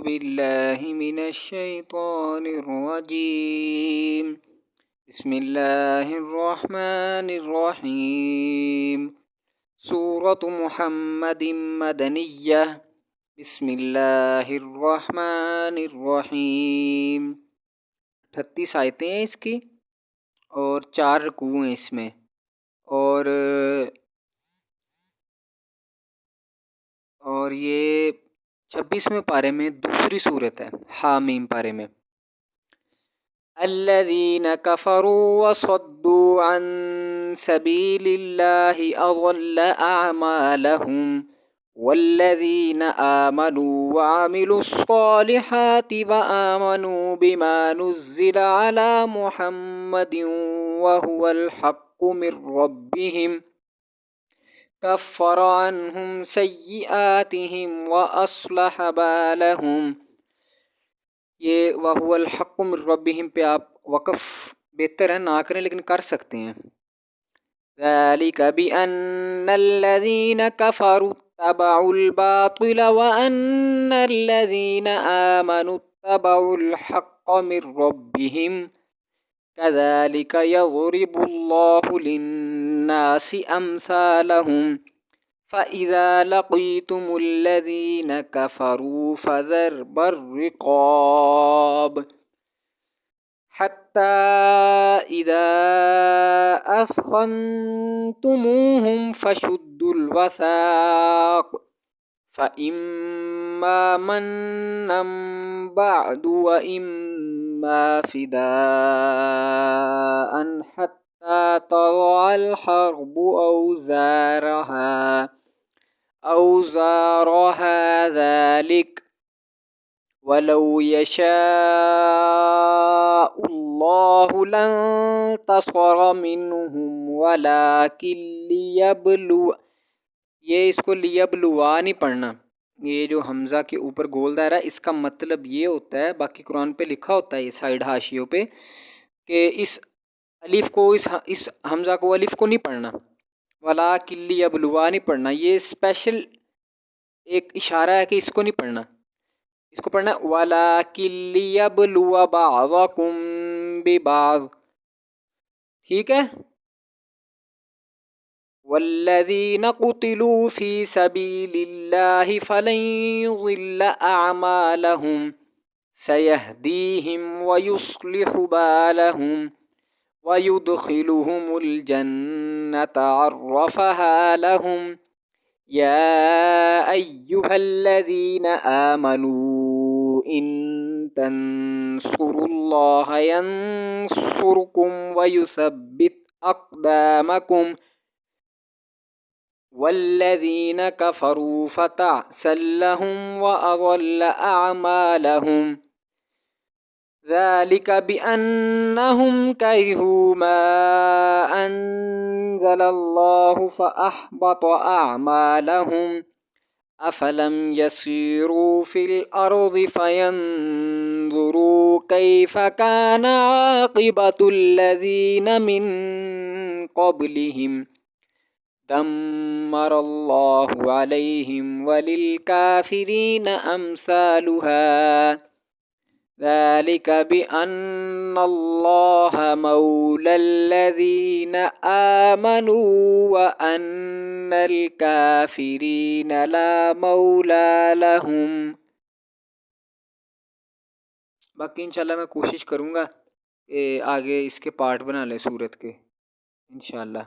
بالله من الشيطان الرجيم بسم الله الرحمن الرحيم سورة محمد مدنیہ بسم اللہ الرحمن الرحیم 38 آیتیں ہیں اس کی اور 4 رکوع ہیں اس میں، اور یہ 26ویں پارے میں دوسری صورت ہے، حامیم پارے میں۔ الذین کفروا وصدوا عن سبیل اللہ اضل اعمالہم والذین آمنوا وعملوا الصالحات وآمنوا بما نزل على محمد وهو الحق من ربهم کفر عنہم سیئاتہم واصلح بالہم۔ یہ وَهُوَ الْحَقُّ مِن رَّبِّهِمْ پہ آپ وقف بہتر ہے نہ کریں لیکن کر سکتے ہیں۔ ذَلِكَ بِأَنَّ الَّذِينَ كَفَرُوا اتَّبَعُوا الْبَاطِلَ وَأَنَّ الَّذِينَ آمَنُوا اتَّبَعُوا الْحَقَّ مِن رَّبِّهِمْ كَذَلِكَ يَضْرِبُ اللَّهُ لِلنَّاسِ أَمْثَالَهُمْ فَإِذَا لَقِيتُمُ الَّذِينَ كَفَرُوا فَضَرْبَ الرِّقَابِ حَتَّى إِذَا أَثْخَنْتُمُوهُمْ فَشُدُّوا الْوَثَاقَ فَإِمَّا مَنًّا بَعْدُ وَإِمَّا فِدَاءً حَتَّى تَضَعَ الْحَرْبُ أَوْزَارَهَا ذَلِكَ وَلَوْ يَشَاءُ اللَّهُ لَانتَصَرَ مِنْهُمْ وَلَكِنْ لِيَبْلُوَ، یہ اس کو لیبلوا نہیں پڑھنا، یہ جو حمزہ کے اوپر گول دائرہ اس کا مطلب یہ ہوتا ہے، باقی قرآن پہ لکھا ہوتا ہے یہ سائیڈ حاشیوں پہ کہ اس الف کو اس حمزہ کو الف کو نہیں پڑھنا، وَلَكِنْ لِيَبْلُوَ نہیں پڑھنا، یہ اسپیشل ایک اشارہ ہے کہ اس کو نہیں پڑھنا، اس کو پڑھنا وَلَكِنْ لِيَبْلُوَ بَعْضَكُمْ بِبَعْضٍ، ٹھیک ہے۔ وَالَّذِينَ قُتِلُوا فِي سَبِيلِ اللَّهِ فَلَنْ يُضِلَّ أَعْمَالَهُمْ سَيَهْدِيهِمْ وَيُصْلِحُ بَالَهُمْ وَيُدْخِلُهُمُ الْجَنَّةَ عَرَّفَهَا لَهُمْ يَا أَيُّهَا الَّذِينَ آمَنُوا إِن تَنْصُرُوا اللَّهَ يَنْصُرْكُمْ وَيُثَبِّتْ أَقْدَامَكُمْ وَالَّذِينَ كَفَرُوا فَتَعْسًا لَهُمْ وَأَضَلَّ أَعْمَالَهُمْ ذَلِكَ بِأَنَّهُمْ كَرِهُوا مَا أَنزَلَ اللَّهُ فَأَحْبَطَ أَعْمَالَهُمْ أَفَلَمْ يَسِيرُوا فِي الْأَرْضِ فَيَنْظُرُوا كَيْفَ كَانَ عَاقِبَةُ الَّذِينَ مِنْ قَبْلِهِمْ دَمَّرَ اللَّهُ عَلَيْهِمْ وَلِلْكَافِرِينَ أَمْثَالُهَا ذَلِكَ بِأَنَّ اللَّهَ مَوْلَى الَّذِينَ آمَنُوا وَأَنَّ الْكَافِرِينَ لَا مَوْلَى لَهُمْ۔ باقی انشاءاللہ میں کوشش کروں گا کہ آگے اس کے پارٹ بنا لیں سورت کے انشاءاللہ۔